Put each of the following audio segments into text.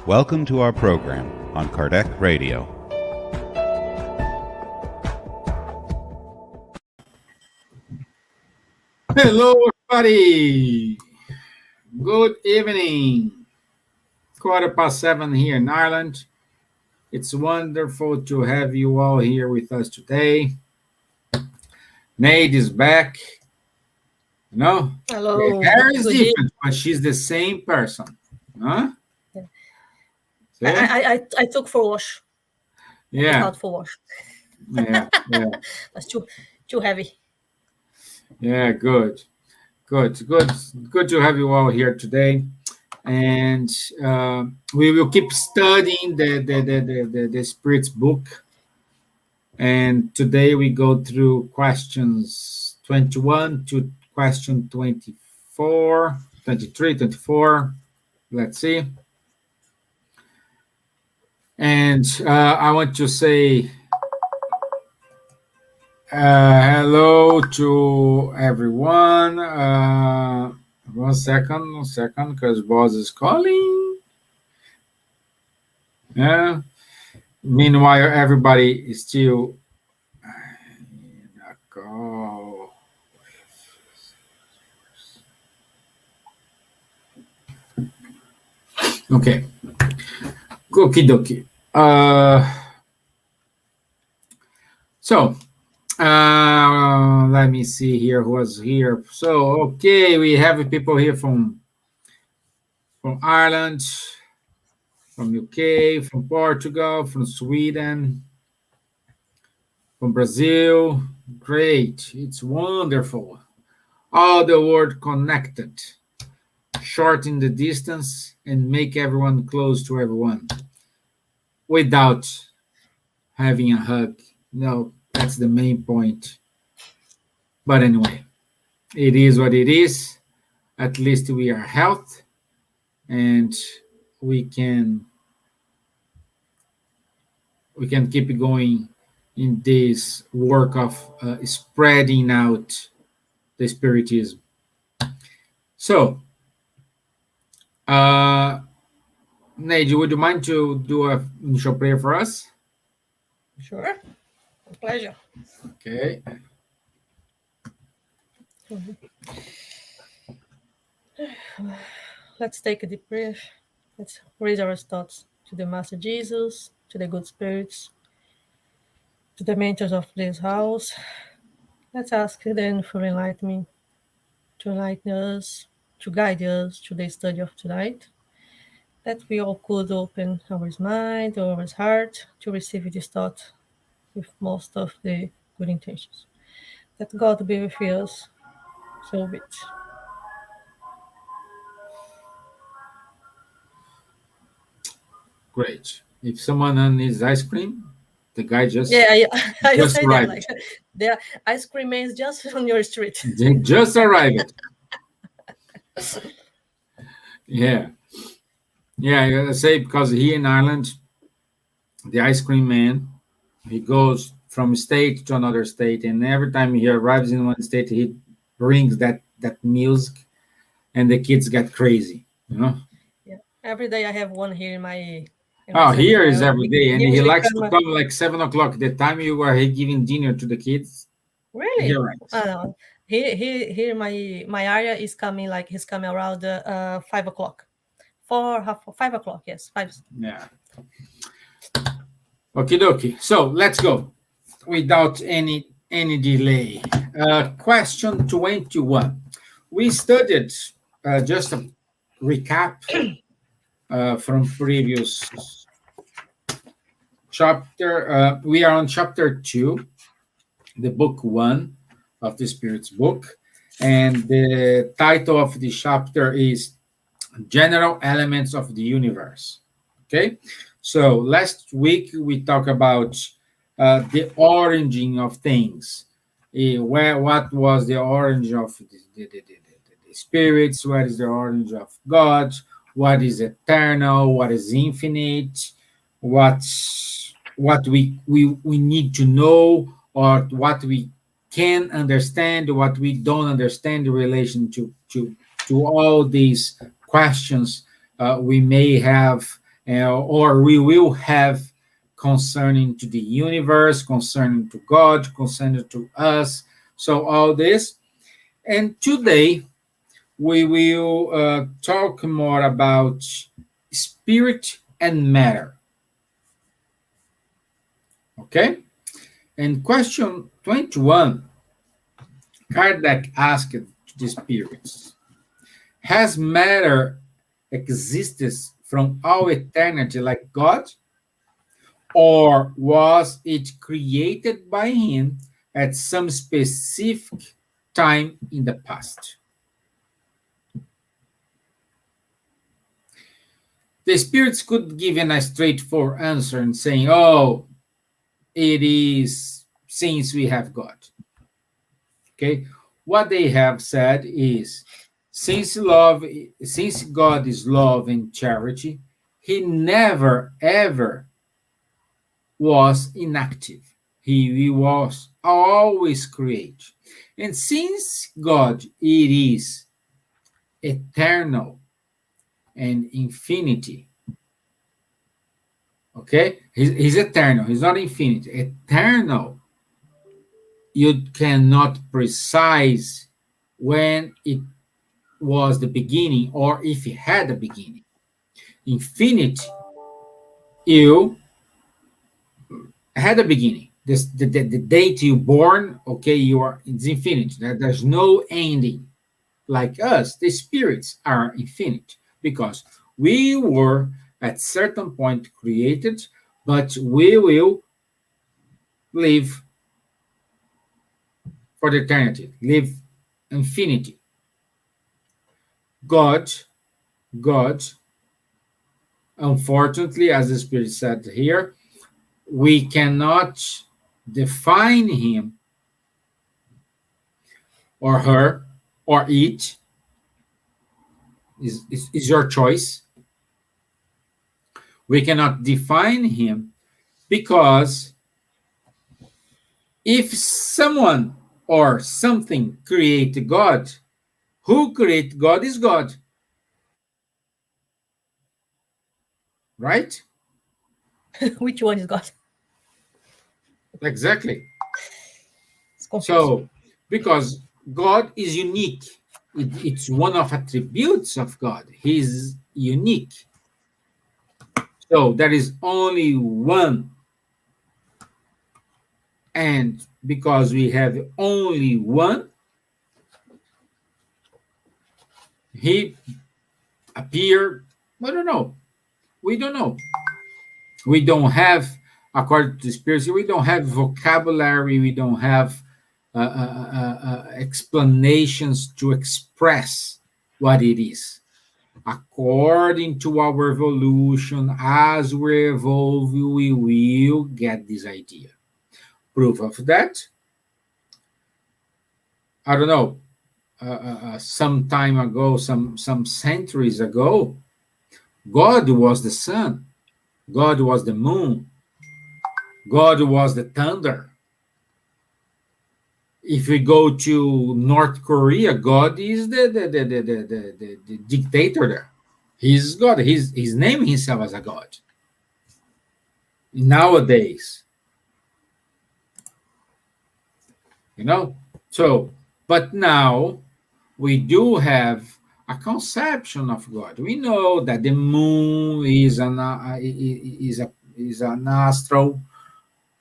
Welcome to our program on Kardec Radio. Hello, everybody. Good evening. 7:15 here in Ireland. It's wonderful to have you all here with us today. Neide is back. You know, hello. The hair is different, but she's the same person. Huh? Yeah. I took for wash. Yeah. For wash. Yeah. That's too heavy. Yeah, good to have you all here today. And we will keep studying the Spirit's book. And today we go through questions 21 to question 24, 23, 24. Let's see. And I want to say hello to everyone. One second, because boss is calling. Yeah. Meanwhile, everybody is still. Okay. Okie dokie. So, let me see here who was here. So, okay, we have people here from Ireland, from UK, from Portugal, from Sweden, from Brazil. Great. It's wonderful. All the world connected. Shorten the distance and make everyone close to everyone without having a hug. No, that's the main point. But anyway, it is what it is. At least we are healthy and we can keep going in this work of spreading out the Spiritism. So, Neide, would you mind to do an initial prayer for us? Sure. A pleasure. Okay. Let's take a deep breath. Let's raise our thoughts to the Master Jesus, to the good spirits, to the mentors of this house. Let's ask them for enlightenment, to enlighten us, to guide us to the study of tonight, that we all could open our mind or our heart to receive this thought with most of the good intentions. That God be with us, so be it. Great. If someone needs ice cream, the guy just I just say arrived. that, like, the ice cream man is just on your street. They just arrived. Yeah. I gotta say, because here in Ireland, the ice cream man, he goes from state to another state, and every time he arrives in one state, he brings that music, and the kids get crazy, you know. Yeah. Every day I have one here in my. Here is every day, and he likes to come like 7 o'clock. The time you are giving dinner to the kids. Really? Here my area is coming, like he's coming around 5 o'clock. 5 o'clock, yes, 5. Yeah. Okie dokie. So let's go without any delay. Question 21. We studied just a recap from previous chapter. We are on chapter 2, the book 1 of the Spirit's book, and the title of the chapter is General Elements of the Universe. Okay, so last week we talked about the origin of things. What was the origin of the spirits? What is the origin of God? What is eternal? What is infinite? What we need to know, or what we can understand, what we don't understand in relation to all these questions we may have or we will have concerning to the universe, concerning to God, concerning to us. So all this. And today we will talk more about spirit and matter. Okay? And question 21, Kardec asked the spirits, has matter existed from all eternity like God? Or was it created by him at some specific time in the past? The spirits could give a straightforward answer and saying, oh, it is since we have God. Okay? What they have said is, since God is love and charity, he never ever was inactive. He was always create. And since God it is eternal and infinity, okay? He's eternal. He's not infinite. Eternal. You cannot precise when it was the beginning or if it had a beginning. Infinite, you had a beginning. The date you born, okay, it's infinite. There's no ending. Like us, the spirits are infinite because we were at certain point created, but we will live for the eternity, live infinity. God, unfortunately, as the Spirit said here, we cannot define him or her or it. Is your choice. We cannot define him because if someone or something create God, who create God is God. Right? Which one is God? Exactly. It's confusing. So, because God is unique, it's one of attributes of God. He's unique. So there is only one. And because we have only one, he appeared, I don't know. We don't know. We don't have, according to the Spirit, we don't have vocabulary, we don't have explanations to express what it is. According to our evolution, as we evolve, we will get this idea. Proof of that, I don't know, some time ago, some centuries ago, God was the sun, God was the moon, God was the thunder. If we go to North Korea, God is the dictator there. He's God. He's naming himself as a God. Nowadays, So, but now we do have a conception of God. We know that the moon is an astral,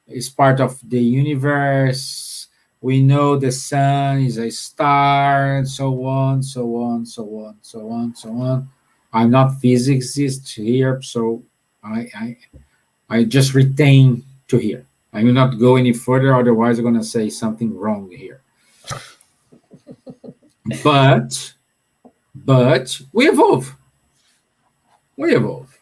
is part of the universe. We know the sun is a star, and so on, so on, so on, so on, so on. I'm not physicist here, so I just retain to here. I will not go any further, otherwise I'm going to say something wrong here. But we evolve. We evolve.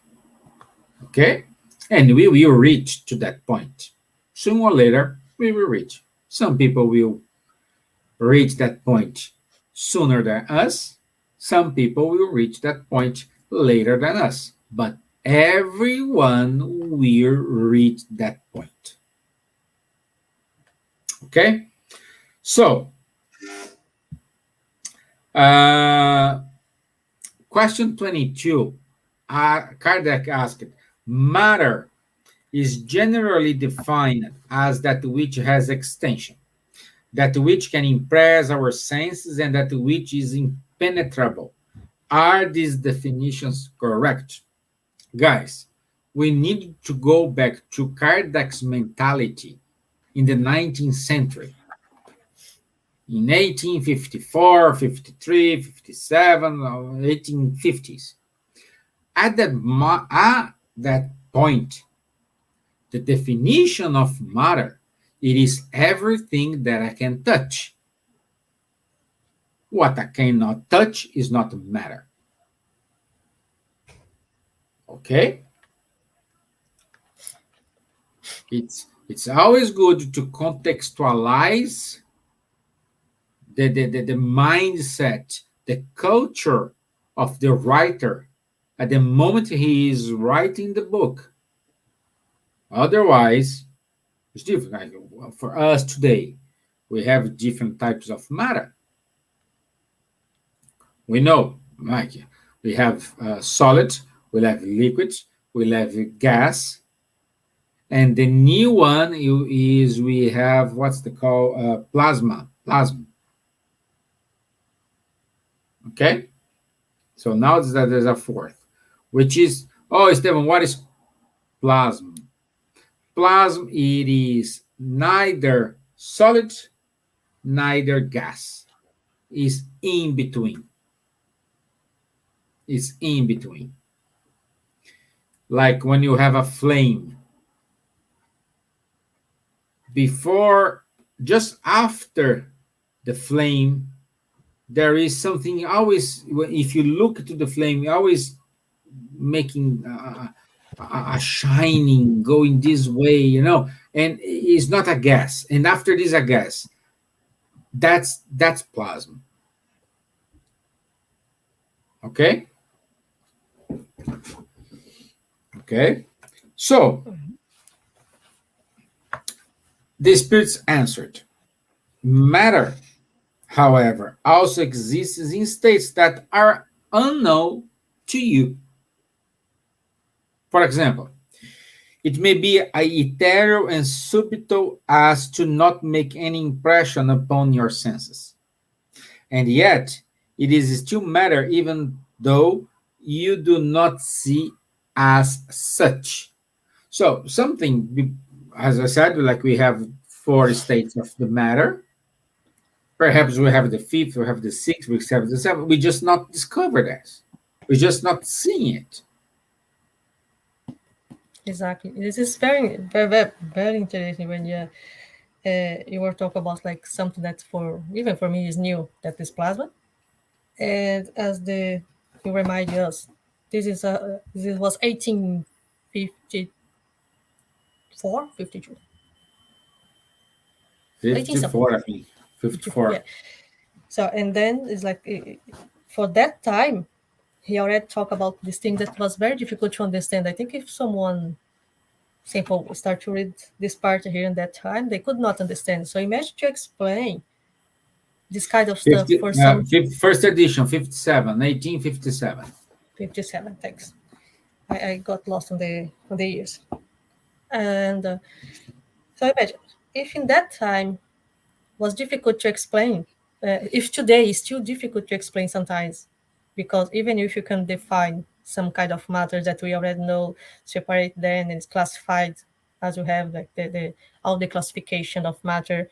Okay? And we will reach to that point. Sooner or later, we will reach. Some people will reach that point sooner than us. Some people will reach that point later than us. But everyone will reach that point. Okay? So, question 22. Kardec asked, matter is generally defined as that which has extension, that which can impress our senses, and that which is impenetrable. Are these definitions correct? Guys, we need to go back to Kardec's mentality in the 19th century. In 1854, 53, 57, 1850s. At that point, the definition of matter, it is everything that I can touch. What I cannot touch is not matter. Okay? It's always good to contextualize the mindset, the culture of the writer at the moment he is writing the book. Otherwise, it's different. For us today, we have different types of matter. We know, like, we have solid, we have liquid, we have gas, and the new one is we have what's the call plasma. Okay, so now there's a fourth, which is Stevan, what is plasma? Plasma, it is neither solid, neither gas. Is in between. It's in between. Like when you have a flame. Before, just after the flame, there is something always, if you look to the flame, always making a shining, going this way, and it's not a gas. And after this, a gas. That's plasma. Okay? Okay? So, the spirits answered. Matter, however, also exists in states that are unknown to you. For example, it may be ethereal and subtle as to not make any impression upon your senses. And yet, it is still matter even though you do not see as such. So, something, as I said, like we have 4 states of the matter. Perhaps we have the fifth, we have the sixth, we have the seventh. We just not discovered that. We're just not seeing it. Exactly. This is very, very, very, very interesting when you were talking about like something that even for me is new, that is plasma. And as you remind us, this was 1854, 52. 54, I think. 54. Yeah. So, and then it's like, for that time, he already talked about this thing that was very difficult to understand. I think if someone simple start to read this part here in that time, they could not understand. So imagine to explain this kind of stuff for some... First edition, 57, 1857. 57, thanks. I got lost on the years. And so imagine, if in that time was difficult to explain, if today is still difficult to explain sometimes, because even if you can define some kind of matter that we already know, separate them and it's classified as we have like all the classification of matter,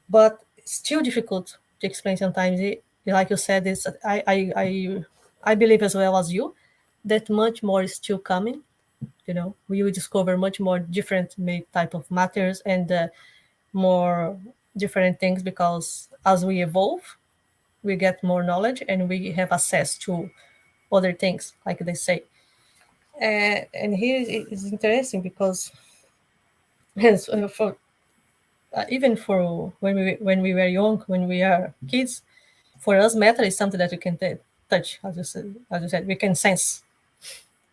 but still difficult to explain sometimes. Like you said, it's I believe as well as you that much more is still coming. We will discover much more different type of matters and more different things, because as we evolve, we get more knowledge and we have access to other things, like they say. And here it's interesting because even for when we were young, when we are kids, for us matter is something that we can touch, as you said, we can sense.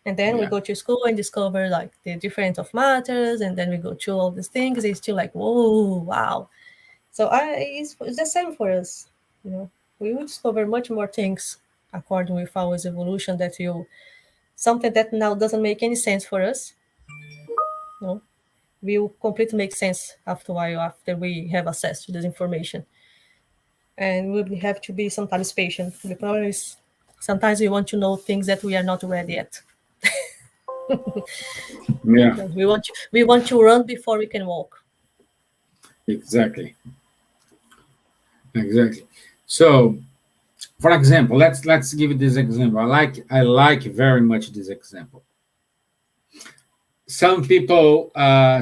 And then we go to school and discover like the difference of matters, and then we go through all these things. It's still like, whoa, wow. So it's the same for us. We will discover much more things according with our evolution that will something that now doesn't make any sense for us, will completely make sense after a while, after we have access to this information. And we have to be sometimes patient. The problem is sometimes we want to know things that we are not ready yet. Yeah, We want to run before we can walk. exactly. So, for example, let's give this example. I like very much this example. Some people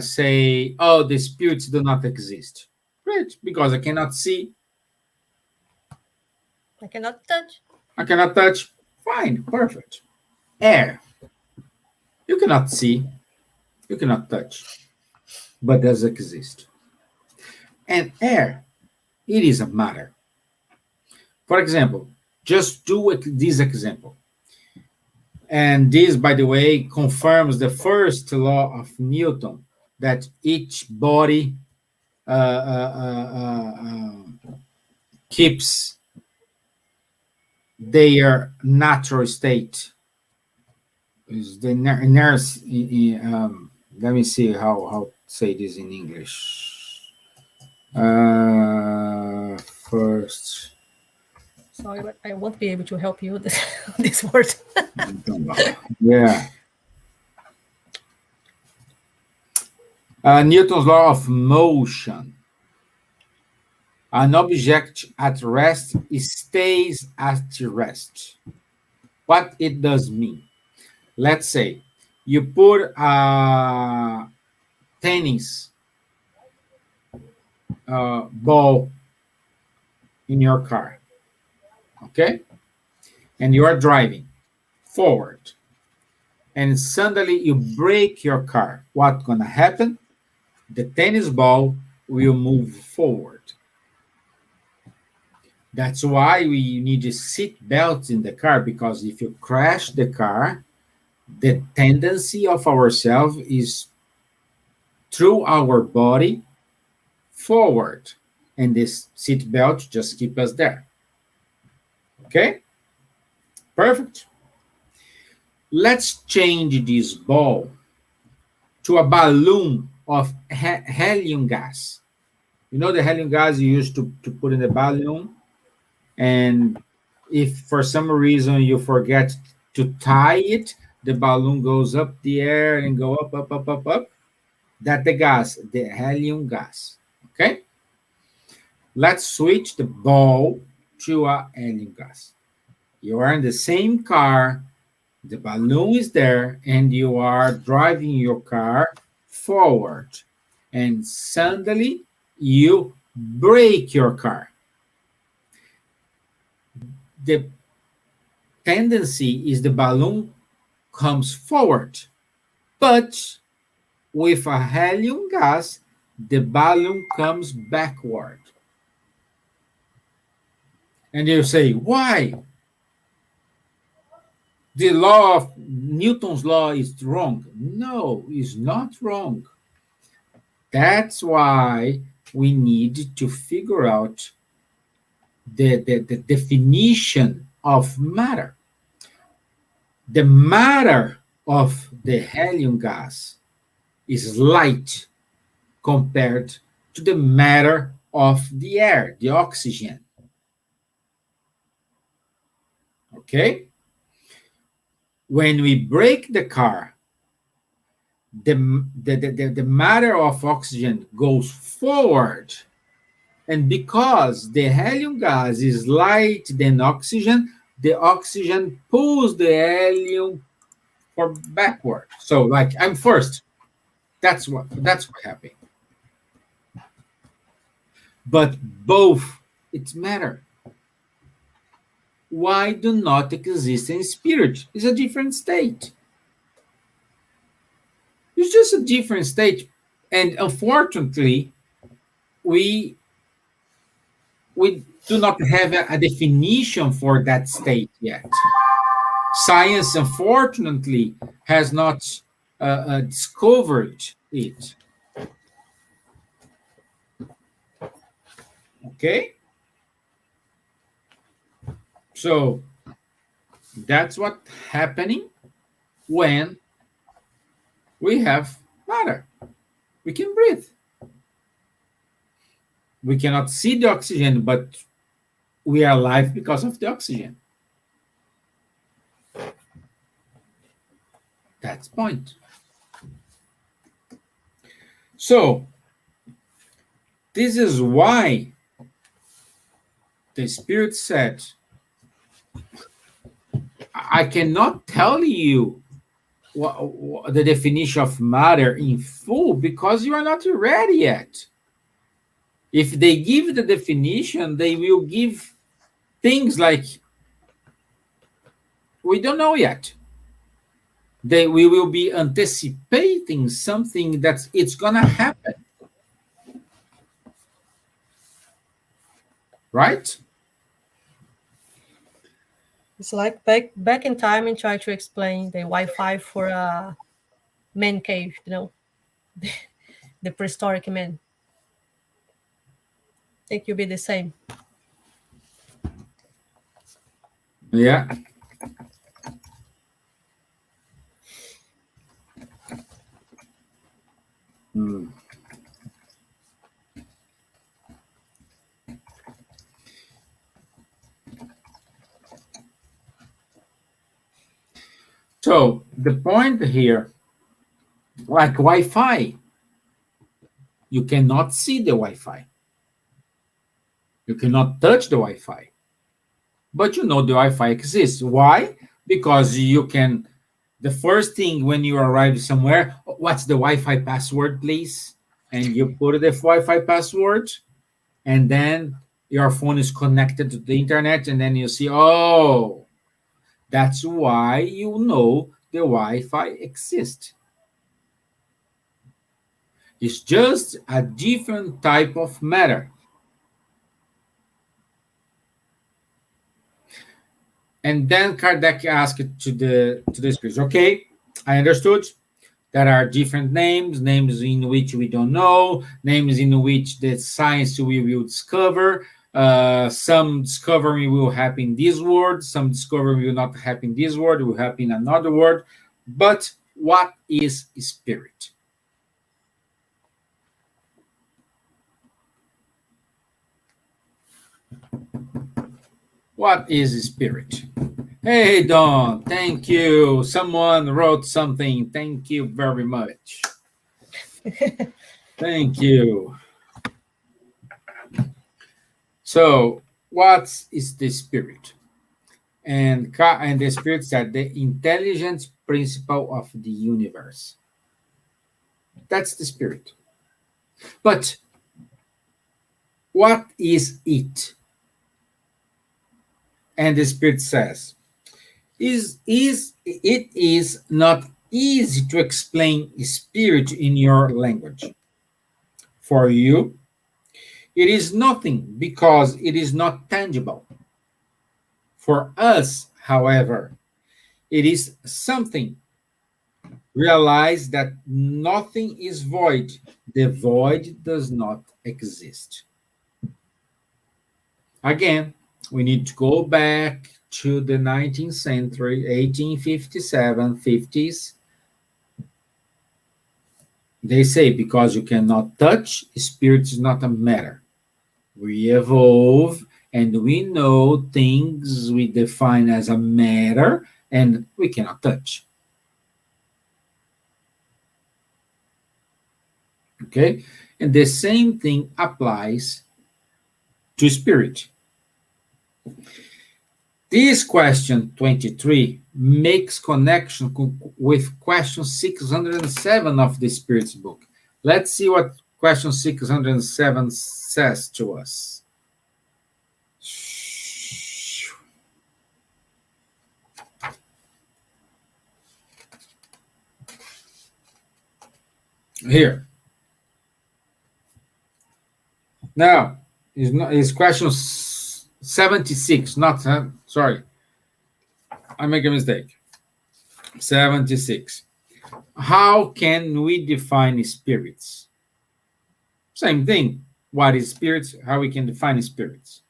say, "Oh, the spirits do not exist." Great, because I cannot see, I cannot touch. I cannot touch. Fine, perfect. Air, you cannot see, you cannot touch, but does exist. And air, it is a matter. For example, just do this example. And this, by the way, confirms the first law of Newton, that each body keeps their natural state. Is the nurse? Let me see how to say this in English. First. Sorry, but I won't be able to help you with this word. Yeah. Newton's law of motion. An object at rest stays at rest. What it does mean? Let's say you put a tennis ball in your car, okay? And you are driving forward, and suddenly you break your car. What's gonna happen? The tennis ball will move forward. That's why we need a seat belt in the car, because if you crash the car, the tendency of ourselves is through our body forward, and this seat belt just keep us there. Okay? Perfect. Let's change this ball to a balloon of helium gas. You know the helium gas you used to put in the balloon, and if for some reason you forget to tie it, the balloon goes up the air and go up, up, up, up, up. That the gas, the helium gas. Okay? Let's switch the ball to a helium gas. You are in the same car, the balloon is there, and you are driving your car forward. And suddenly you brake your car. The tendency is the balloon comes forward, but with a helium gas, the balloon comes backward. And you say, why? The law of Newton's law is wrong. No, it's not wrong. That's why we need to figure out the definition of matter. The matter of the helium gas is light compared to the matter of the air, the oxygen. Okay? When we break the car, the matter of oxygen goes forward. And because the helium gas is light than oxygen, the oxygen pulls the helium for backward. So, like, I'm first. That's what happened. But both, it's matter. Why do not exist in spirit? It's a different state. It's just a different state. And unfortunately, we do not have a definition for that state yet. Science, unfortunately, has not discovered it. Okay? So that's what's happening. when we have matter. We can breathe. We cannot see the oxygen, but we are alive because of the oxygen. That's the point. So, this is why the Spirit said, I cannot tell you the definition of matter in full because you are not ready yet. If they give the definition, they will give things like, we don't know yet. We will be anticipating something that it's going to happen. Right? It's like back in time and try to explain the Wi-Fi for a man cave, the prehistoric man. I think you'll be the same. Yeah. So the point here, like Wi-Fi, you cannot see the Wi-Fi. You cannot touch the Wi-Fi. But you know the Wi-Fi exists. Why? Because you can, the first thing when you arrive somewhere, what's the Wi-Fi password, please? And you put the Wi-Fi password, and then your phone is connected to the internet, and then you see, oh, that's why you know the Wi-Fi exists. It's just a different type of matter. And then Kardec asked to the spirits, okay, I understood. There are different names in which we don't know, names in which the science we will discover. Some discovery will happen in this world, some discovery will not happen in this world, will happen in another world. But what is spirit? What is spirit? Hey, Don, thank you. Someone wrote something. Thank you very much. Thank you. So, what is the spirit? And the spirit said the intelligence principle of the universe. That's the spirit. But what is it? And the spirit says, it is not easy to explain spirit in your language. For you, it is nothing because it is not tangible. For us, however, it is something. Realize that nothing is void. The void does not exist. Again, we need to go back to the 19th century, 1857, 50s. They say because you cannot touch, spirit is not a matter. We evolve and we know things we define as a matter and we cannot touch. Okay? And the same thing applies to spirit. This question 23 makes connection with question 607 of the Spirit's book. Let's see what question 607 says to us. Here. Now, is question 76, not, sorry. I make a mistake. 76. How can we define spirits? Same thing. What is spirits? How we can define spirits?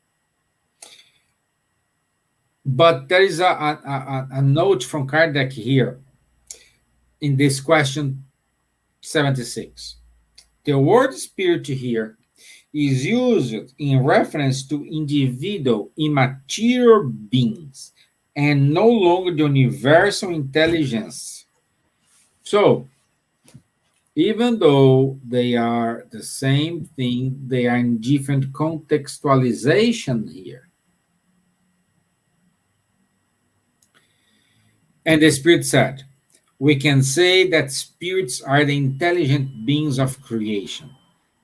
But there is a note from Kardec here in this question 76. The word spirit here is used in reference to individual immaterial beings and no longer the universal intelligence. So, even though they are the same thing, they are in different contextualization here. And the Spirit said, we can say that spirits are the intelligent beings of creation.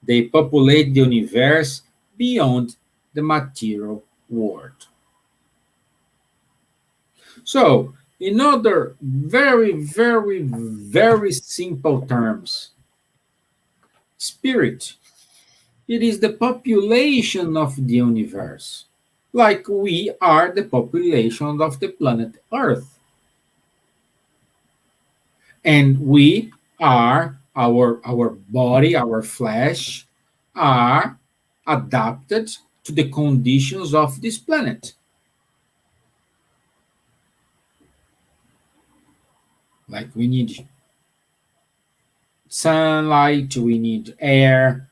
They populate the universe beyond the material world. So, in other very, very, very simple terms, spirit, it is the population of the universe, like we are the population of the planet Earth. And we are, our body, our flesh, are adapted to the conditions of this planet. Like we need sunlight, we need air,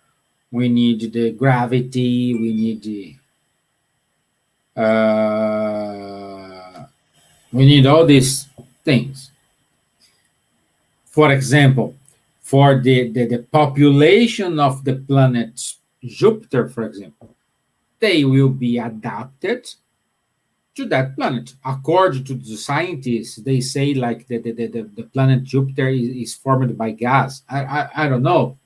we need the gravity, we need all these things. For example, for the population of the planet Jupiter, for example, they will be adapted to that planet. According to the scientists, they say like the planet Jupiter is formed by gas. I don't know.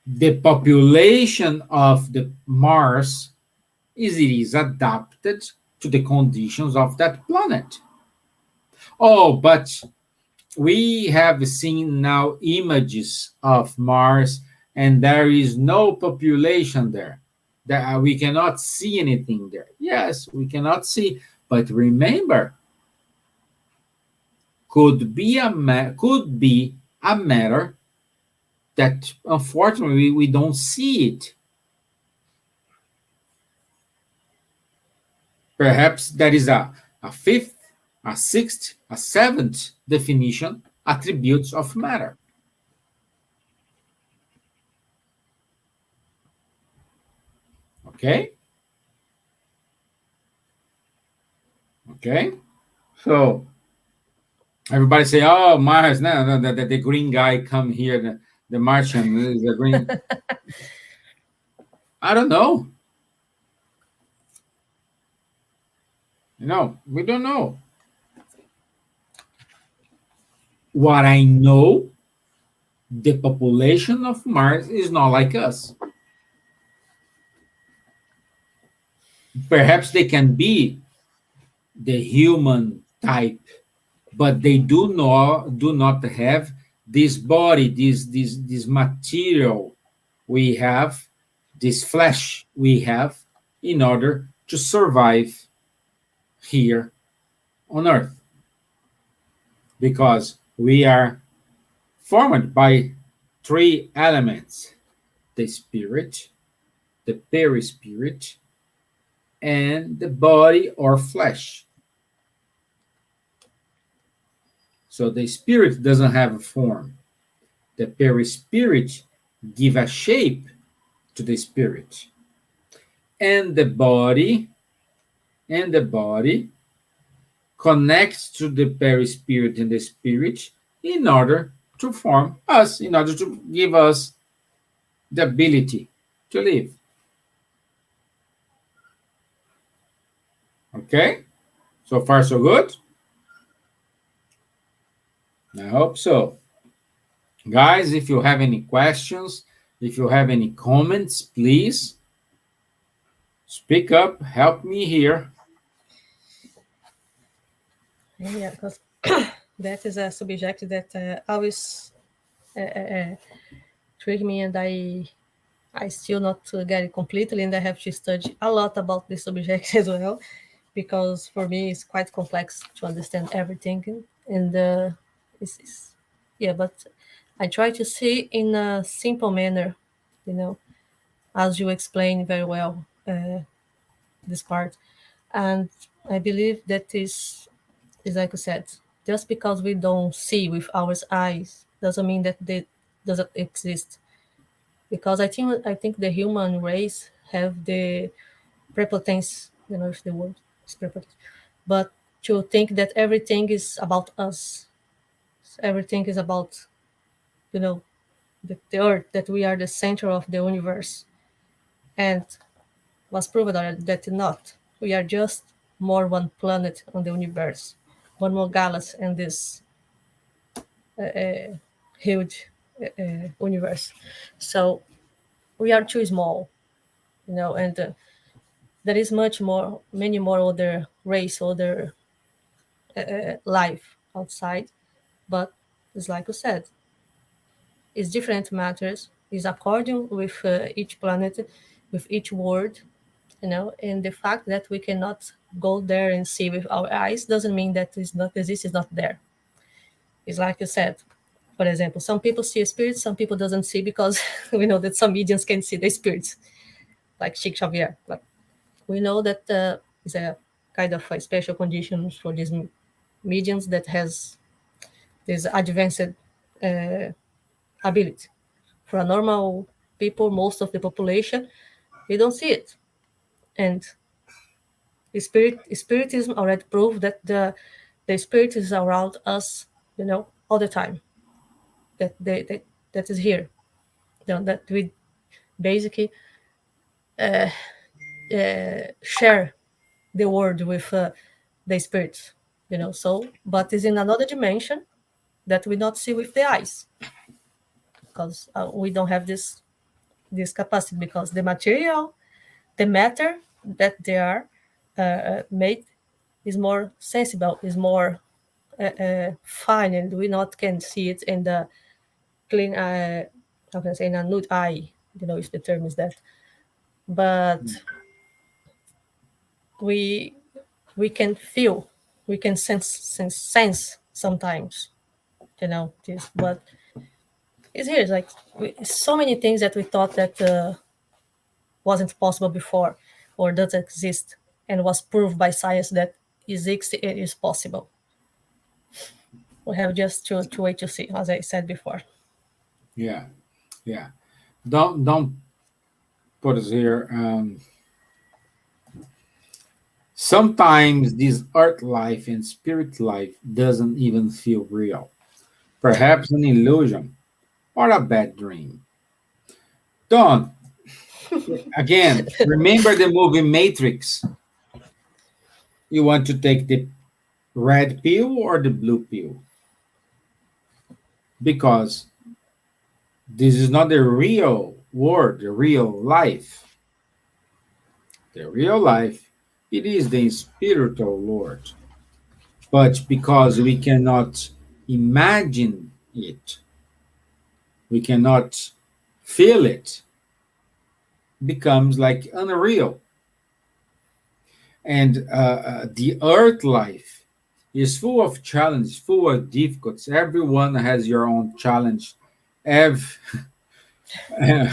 The population of the Mars is adapted to the conditions of that planet. Oh, but we have seen now images of Mars, and there is no population there. We cannot see anything there. Yes, we cannot see, but remember, could be a matter that unfortunately we don't see it. Perhaps there is a fifth, a sixth, a seventh definition, attributes of matter. Okay? Okay? So, everybody say, oh, Mars, no, the green guy come here, the Martian, the green. I don't know. We don't know. What I know, the population of Mars is not like us. Perhaps they can be the human type, but they do not have this body, this material we have, this flesh we have, in order to survive here on Earth. Because we are formed by three elements: the spirit, the perispirit, and the body or flesh. So the spirit doesn't have a form. The perispirit give a shape to the spirit. And the body connects to the perispirit and the spirit in order to form us, in order to give us the ability to live. Okay? So far, so good? I hope so. Guys, if you have any questions, if you have any comments, please speak up, help me here. Yeah, because that is a subject that always trick me, and I still not get it completely, and I have to study a lot about this subject as well, because for me it's quite complex to understand everything, and but I try to see in a simple manner, as you explained very well this part, and I believe that is It's like I said, just because we don't see with our eyes doesn't mean that they doesn't exist. Because I think the human race have the prepotence, if the word is prepotence, but to think that everything is about us, everything is about you know the earth, that we are the center of the universe, and was proven that not. We are just more one planet on the universe, one more galaxy in this huge universe. So we are too small, and there is many more other race, other life outside. But it's like you said, it's different matters. It's according with each planet, with each world, and the fact that we cannot go there and see with our eyes doesn't mean that it's not exist, is not there. It's like you said, for example, some people see spirits, some people doesn't see, because we know that some mediums can see the spirits, like Chic Xavier. But we know that is a kind of a special condition for these mediums that has this advanced ability. For a normal people, most of the population, they don't see it. And spiritism already proved that the spirit is around us, all the time. That is here. That we basically share the world with the spirits. So, but is in another dimension that we not see with the eyes, because we don't have this capacity, because the material, the matter that they are made is more sensible, is more fine, and we not can see it in the clean how can I say, in a nude eye, if the term is that. But we can feel, we can sense sometimes, this. But it's here. It's like so many things that we thought that wasn't possible before, or doesn't exist, and was proved by science that it is possible. We have just to wait to see, as I said before. Yeah, yeah. Don't put us here. Sometimes this earth life and spirit life doesn't even feel real. Perhaps an illusion or a bad dream. Don, again, remember the movie Matrix? You want to take the red pill or the blue pill? Because this is not the real world, the real life. The real life, it is the spiritual Lord. But because we cannot imagine it, we cannot feel it, becomes like unreal. And the earth life is full of challenges, full of difficulties. Everyone has your own challenge. Ev, Very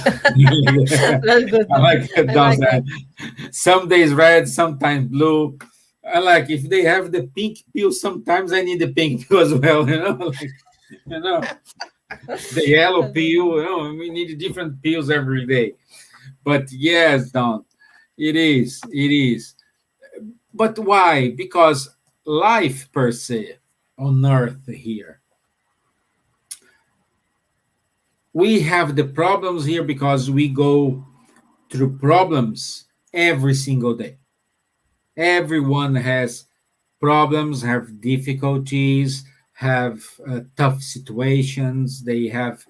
good. I like that. I like that. Some days red, sometimes blue. I like if they have the pink pill. Sometimes I need the pink pill as well. You know, the yellow pill. We need different pills every day. But yes, Don, it is. It is. But why? Because life per se on earth here, we have the problems here because we go through problems every single day. Everyone has problems, have difficulties, have tough situations, they have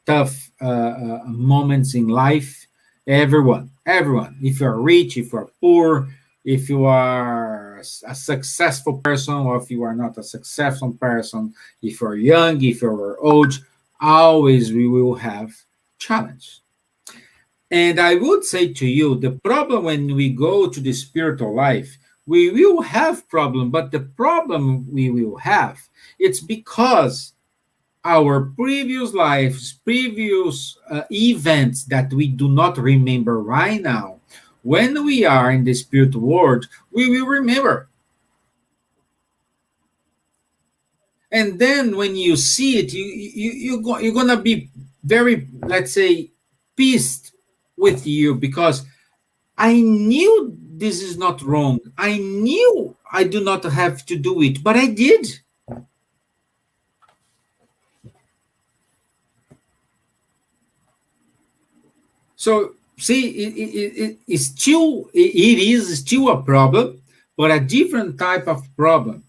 tough moments in life. Everyone. If you're rich, if you're poor, if you are a successful person, or if you are not a successful person, if you're young, if you're old, always we will have challenge. And I would say to you, the problem when we go to the spiritual life, we will have problem, but the problem we will have, it's because our previous lives, previous events that we do not remember right now, when we are in the spirit world, we will remember. And then when you see it, you're gonna be very, let's say, pissed with you, because I knew this is not wrong. I knew I do not have to do it, but I did. So see, it is still a problem, but a different type of problem.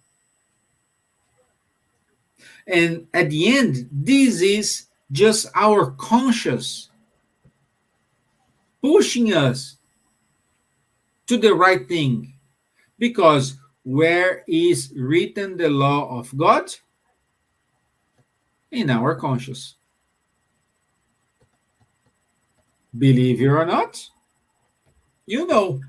And at the end, this is just our conscious pushing us to the right thing. Because where is written the law of God? In our conscious. Believe it or not, you know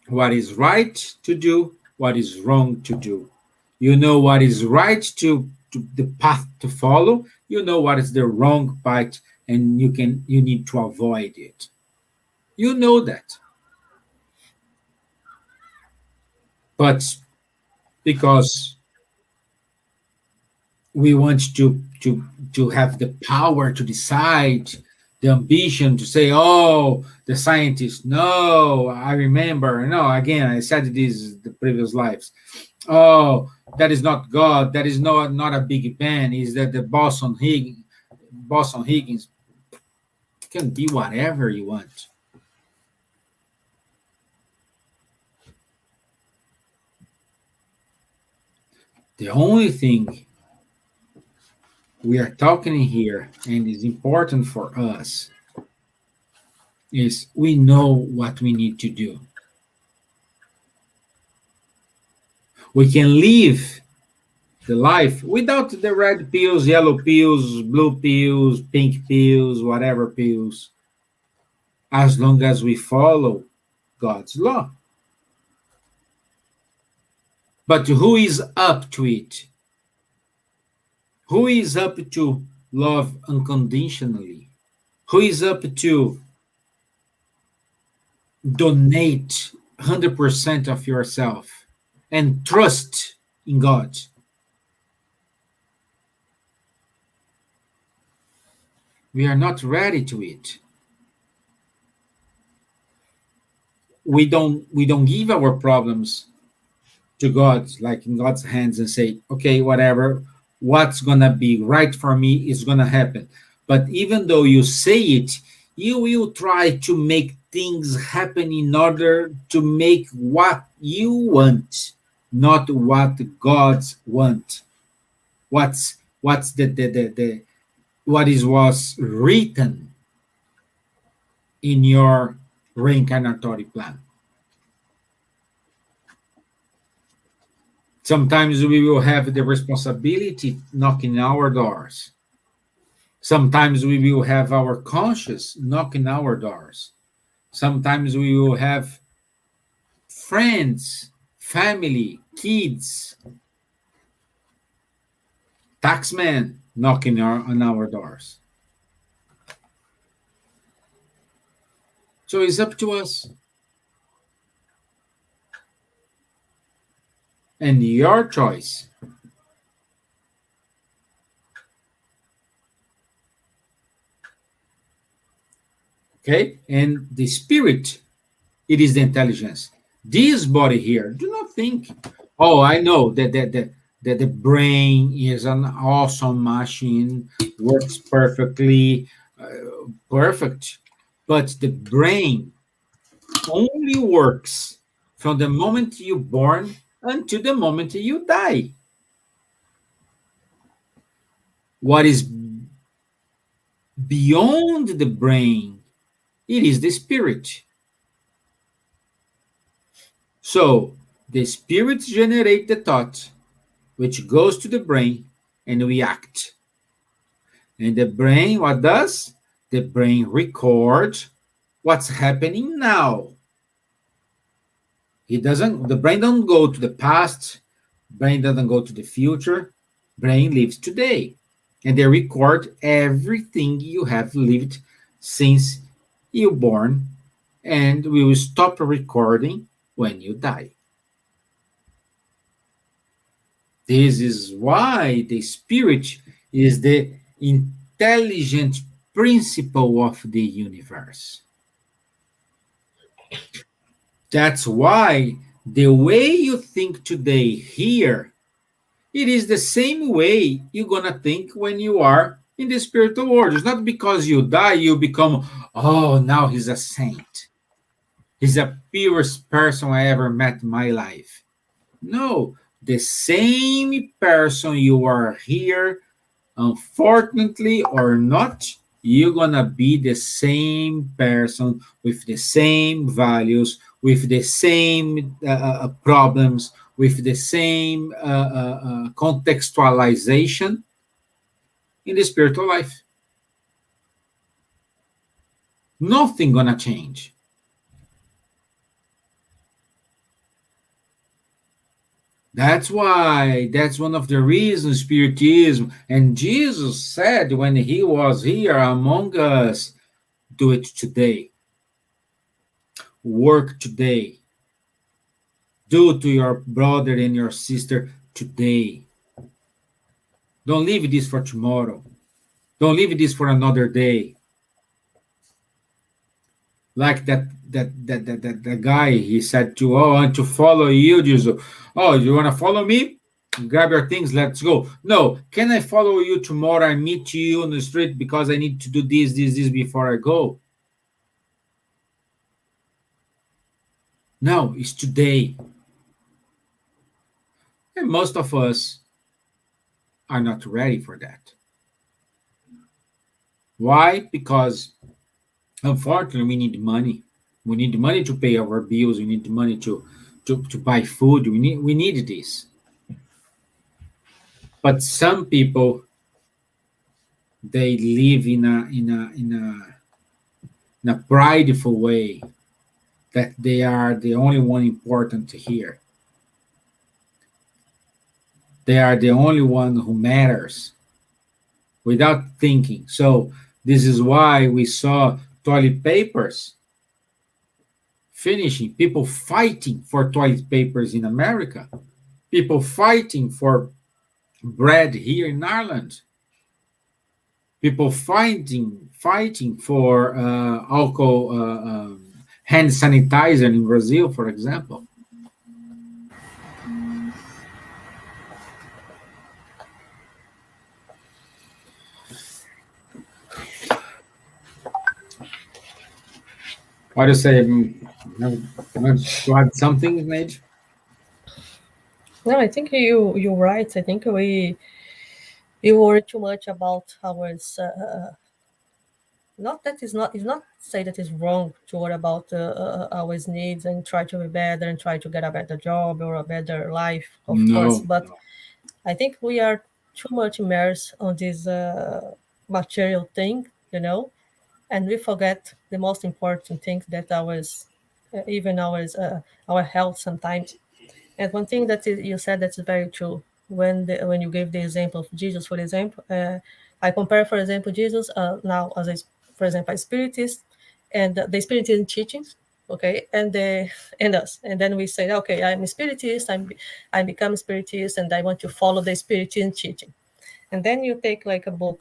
what is right to do, what is wrong to do. You know what is right to the path to follow. You know what is the wrong path, and you need to avoid it. You know that. But because we want to have the power to decide, the ambition to say, oh, the scientists, no, I remember, no, again, I said this the previous lives. Oh, that is not God, that is not a Big Bang, is that the Boson Higgins can be whatever you want. The only thing we are talking here, and is important for us, is we know what we need to do. We can live the life without the red pills, yellow pills, blue pills, pink pills, whatever pills, as long as we follow God's law. But who is up to it? Who is up to love unconditionally? Who is up to donate 100% of yourself and trust in God? We are not ready to it. We don't give our problems to God, like in God's hands, and say, okay, whatever, what's gonna be right for me is gonna happen. But even though you say it, you will try to make things happen in order to make what you want, not what God's want. What's the what is was written in your reincarnatory plan. Sometimes we will have the responsibility knocking our doors. Sometimes we will have our conscience knocking our doors. Sometimes we will have friends, family, kids, taxmen knocking on our doors. So it's up to us. And your choice. Okay? And the spirit, it is the intelligence. This body here, do not think, oh, I know that the brain is an awesome machine, works perfectly, perfect. But the brain only works from the moment you're born until the moment you die. What is beyond the brain, it is the spirit. So the spirit generates the thought, which goes to the brain, and we act. And the brain, what does? The brain records what's happening now. The brain doesn't go to the past, brain doesn't go to the future, brain lives today. And they record everything you have lived since you're born, and we will stop recording when you die. This is why the spirit is the intelligent principle of the universe. That's why the way you think today here, it is the same way you're gonna think when you are in the spiritual world. It's not because you die, you become, oh, now he's a saint. He's the purest person I ever met in my life. No, the same person you are here, unfortunately or not, you're gonna be the same person with the same values, with the same problems, with the same contextualization in the spiritual life. Nothing gonna change. That's why, that's one of the reasons Spiritism, and Jesus said when he was here among us, do it today. Work today. Do to your brother and your sister today. Don't leave this for tomorrow. Don't leave this for another day. Like that guy, he said to, oh, I want to follow you, Jesus. Oh, you want to follow me? Grab your things, let's go. No, can I follow you tomorrow? I meet you on the street because I need to do this before I go. No, it's today. And most of us are not ready for that. Why? Because unfortunately, we need money. We need money to pay our bills. We need money to buy food. We need this. But some people, they live in a prideful way that they are the only one important here. They are the only one who matters without thinking. So this is why we saw toilet papers finishing, people fighting for toilet papers in America, people fighting for bread here in Ireland, people fighting for alcohol, hand sanitizer in Brazil, for example. What do you say? Want to add something, Neide? No, I think you're right. I think we worry too much about ours. Not that is not say that it's wrong to worry about our needs and try to be better and try to get a better job or a better life, of course. But I think we are too much immersed on this material thing, and we forget the most important thing that our health sometimes. And one thing that you said that's very true when you gave the example of Jesus, for example, I compare, for example, Jesus now as for example, a spiritist and the spiritism teachings, okay, and us, and then we say, okay, I'm a spiritist, I become a spiritist, and I want to follow the spiritism teaching, and then you take like a book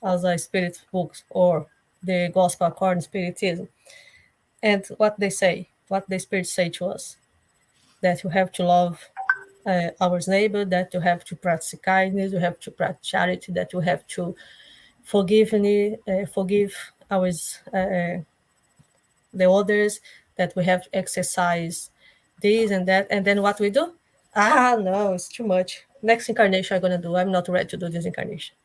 as a spirit book or the gospel according to spiritism, and what the spirits say to us, that you have to love our neighbor, that you have to practice kindness, you have to practice charity, that you have to forgive our the others, that we have to exercise this and that, and then what we do? No, it's too much. Next incarnation I'm gonna do. I'm not ready to do this incarnation.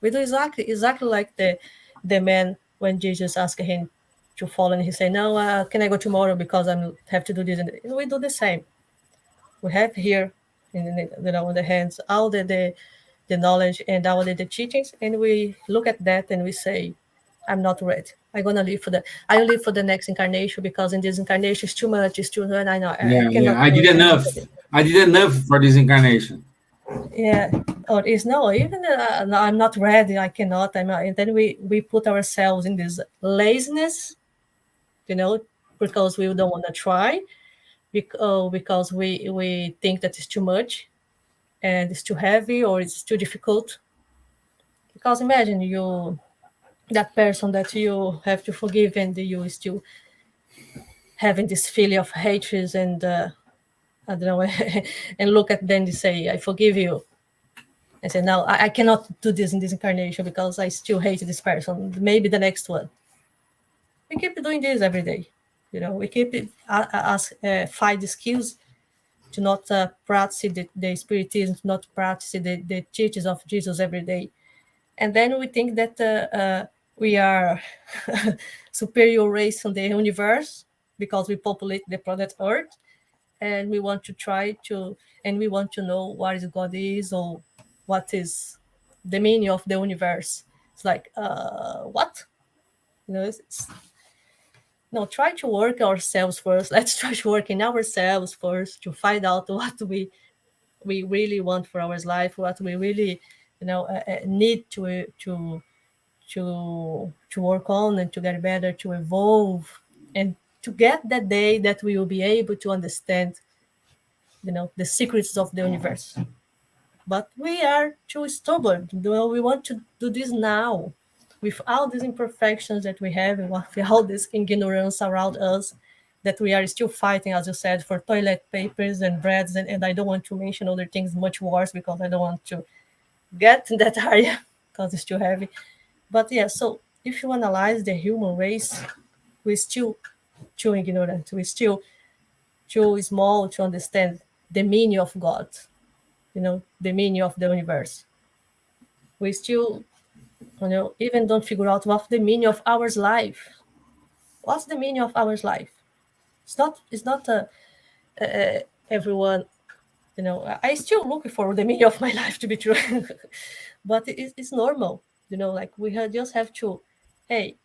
We do exactly like the man when Jesus asked him to follow, and he said, "No, can I go tomorrow because I have to do this?" And we do the same. We have here in the hands all the knowledge and all the teachings, and we look at that and we say, I'm not ready. I live for the next incarnation because in this incarnation it's too much, it's too hard. I know. I did enough. I did enough for this incarnation. Yeah, or it's no, even no, I'm not ready. I cannot. I'm not. And then we put ourselves in this laziness, because we don't want to try, because we think that it's too much, and it's too heavy or it's too difficult. Because imagine that person that you have to forgive, and you still having this feeling of hatred, and I don't know, and look at them and say, I forgive you. And say, no, I cannot do this in this incarnation because I still hate this person. Maybe the next one. We keep doing this every day. We keep find skills to not practice the spiritism, to not practice the teachings of Jesus every day. And then we think that we are superior race on the universe because we populate the planet Earth, and we want to and we want to know what is God is, or what is the meaning of the universe. It's like, what? No, try to work ourselves first. Let's try to work in ourselves first to find out what we really want for our life, what we really, need to work on and to get better, to evolve, and to get that day that we will be able to understand, the secrets of the universe. But we are too stubborn. We want to do this now, with all these imperfections that we have, and with all this ignorance around us, that we are still fighting, as you said, for toilet papers and breads, and I don't want to mention other things much worse because I don't want to get in that area because it's too heavy. But yeah, so if you analyze the human race, we're still too ignorant. We're still too small to understand the meaning of God, the meaning of the universe. We still, even don't figure out what's the meaning of our life. What's the meaning of our life? It's not everyone, I still looking for the meaning of my life, to be true. But it's normal, like we just have to, hey,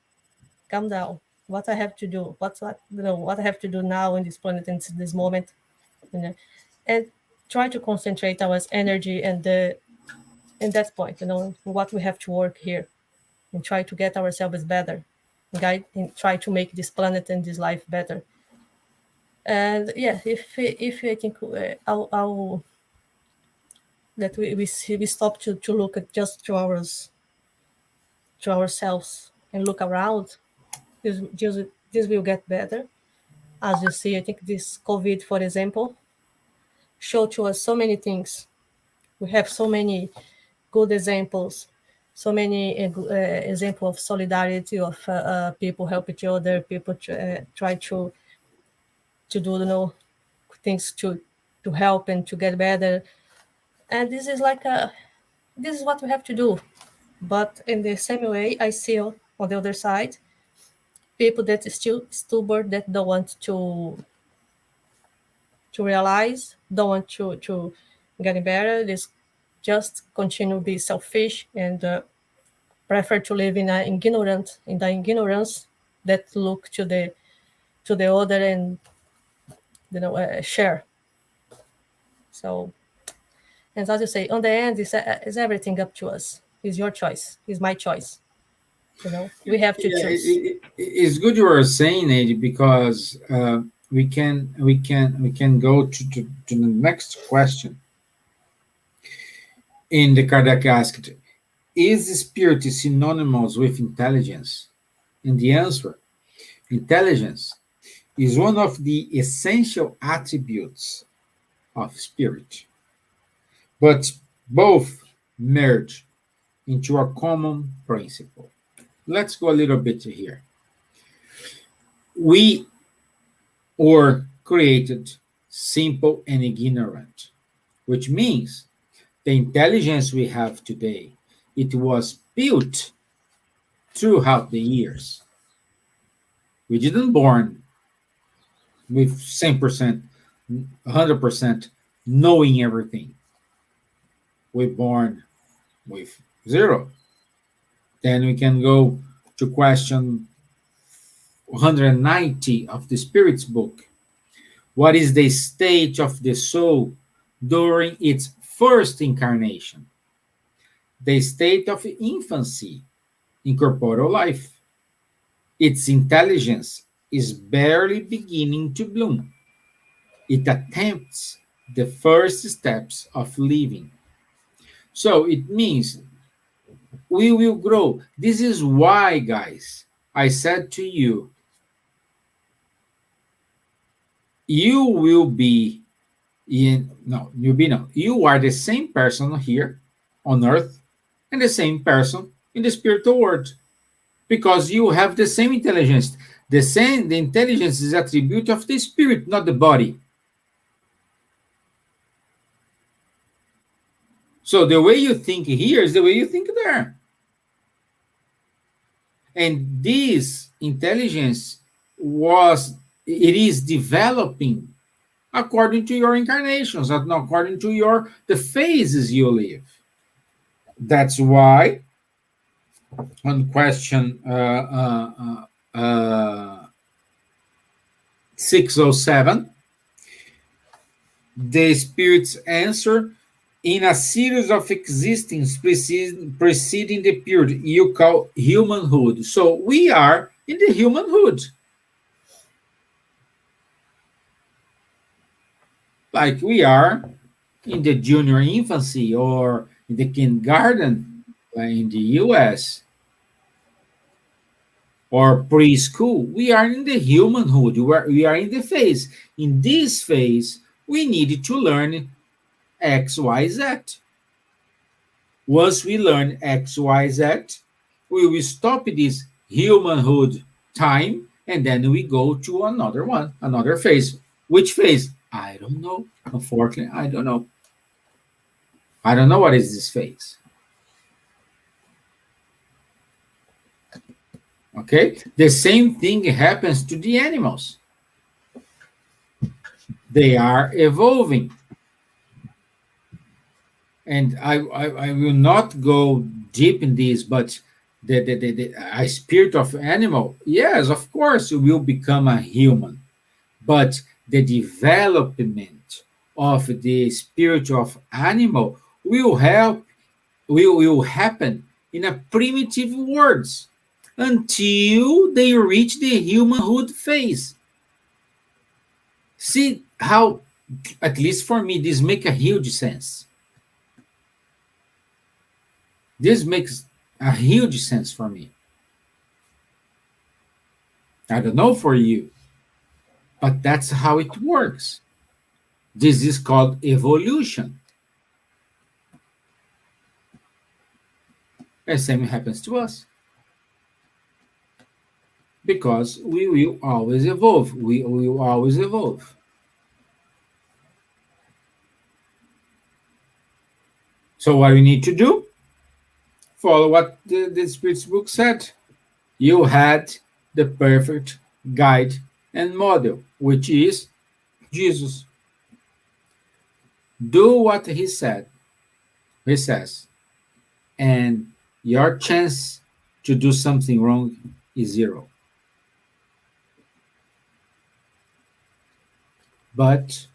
calm down. What I have to do, what I have to do now in this planet, in this moment, and try to concentrate our energy and in that point, what we have to work here, and try to get ourselves better, guide, and try to make this planet and this life better. And yeah, if I think I'll that we stop to look at just to ourselves and look around, this will get better. As you see, I think this COVID, for example, showed to us so many things. We have so many good examples, so many examples of solidarity, of people help each other, people try to do things to help and to get better. And this is like this is what we have to do. But in the same way, I see on the other side people that is still stubborn, that don't want to realize, don't want to get better. This just continue to be selfish and prefer to live in the ignorance that look to the other and share. So, and as you say, on the end, is everything up to us. It's your choice. It's my choice. We have to choose. It's good you are saying, Neide, because we can go to the next question. In the Kardec asked, is spirit synonymous with intelligence? And the answer, intelligence is one of the essential attributes of spirit, but both merge into a common principle. Let's go a little bit here. We were created simple and ignorant, which means the intelligence we have today, it was built throughout the years. We didn't born with 10%, 100% knowing everything. We born with 0. Then we can go to question 190 of the Spirit's book. What is the state of the soul during its first incarnation? The state of infancy in corporeal life. Its intelligence is barely beginning to bloom. It attempts the first steps of living. So it means we will grow. This is why, guys, I said to you, you will be you are the same person here on earth and the same person in the spiritual world, because you have the same intelligence. The intelligence is attribute of the spirit, not the body. So the way you think here is the way you think there. And this intelligence it is developing according to your incarnations, and according to the phases you live. That's why on question 607, the spirits answer, in a series of existence preceding the period you call humanhood. So we are in the humanhood. Like we are in the junior infancy or in the kindergarten, like in the US, or preschool. We are in the humanhood. We are in the phase. In this phase, we need to learn X, Y, Z. Once we learn X, Y, Z, we will stop this humanhood time, and then we go to another one, another phase. Which phase? I don't know. Unfortunately, I don't know. I don't know what is this phase. Okay? The same thing happens to the animals. They are evolving. And I will not go deep in this, but the spirit of animal, yes, of course, will become a human. But the development of the spirit of animal will happen in a primitive words until they reach the humanhood phase. See how, at least for me, this makes a huge sense. This makes a huge sense for me. I don't know for you, but that's how it works. This is called evolution. The same happens to us. Because we will always evolve. We will always evolve. So what we need to do? Follow what the Spirit's book said. You had the perfect guide and model, which is Jesus. Do what he said. He says. And your chance to do something wrong is zero. But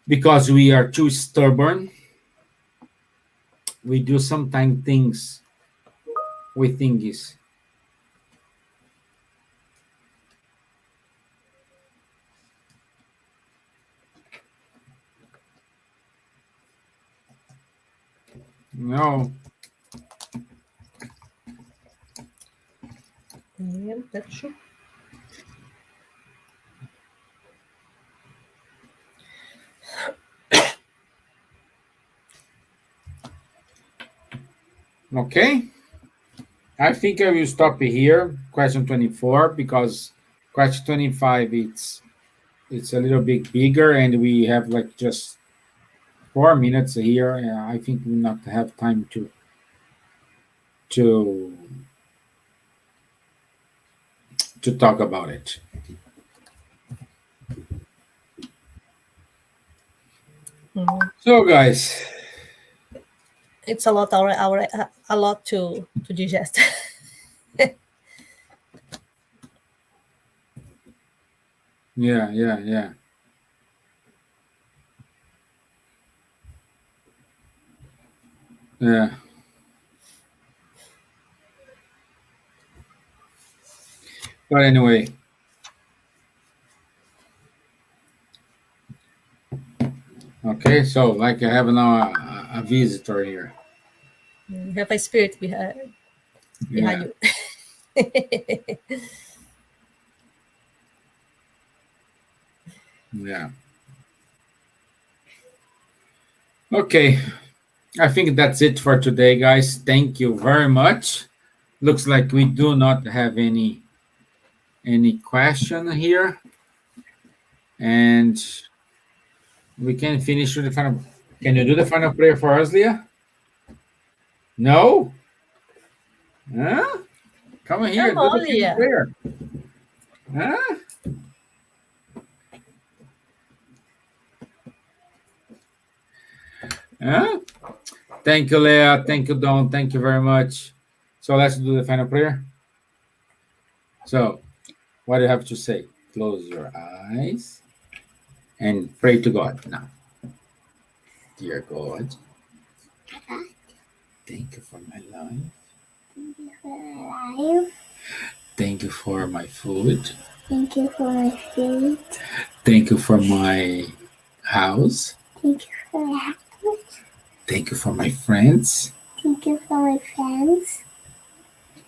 because we are too stubborn, we do sometimes things we think is no. Yeah, that's true. Okay. I think I will stop here, question 24, because question 25 it's a little bit bigger and we have like just 4 minutes here. I think we not have time to to talk about it. So guys, It's a lot, a lot to digest. yeah. Yeah. But anyway, Okay, so like I have now a visitor here. You have a spirit behind Yeah. you. Yeah. Okay. I think that's it for today, guys. Thank you very much. Looks like we do not have any question here, and we can finish with the final. Can you do the final prayer for us, Leah? No? Huh? Come here, Come do the on, final Leah. prayer. Huh? Huh? Thank you, Leah. Thank you, Don. Thank you very much. So let's do the final prayer. So, what do you have to say? Close your eyes and pray to God now. Dear God, thank you for my life. Thank you for my life. Thank you for my food. Thank you for my food. Thank you for my house. Thank you for my house. Thank you for my friends. Thank you for my friends.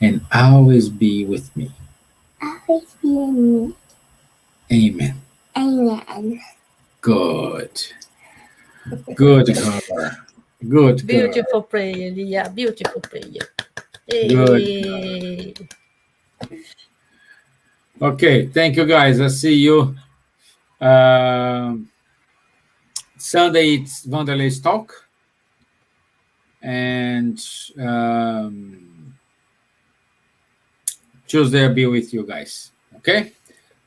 And always be with me. Always be in me. Amen. Amen. Good. Good girl. Good girl. Beautiful prayer, Leah. Beautiful prayer. Good. Hey. Okay, thank you guys. I'll see you. Sunday it's Wanderley's talk. And Tuesday I'll be with you guys. Okay?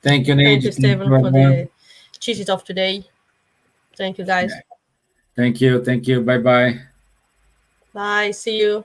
Thank you, Neide. Thank you, Stevan, for the cheeses of today. Thank you, guys. Yeah. Thank you. Thank you. Bye-bye. Bye. See you.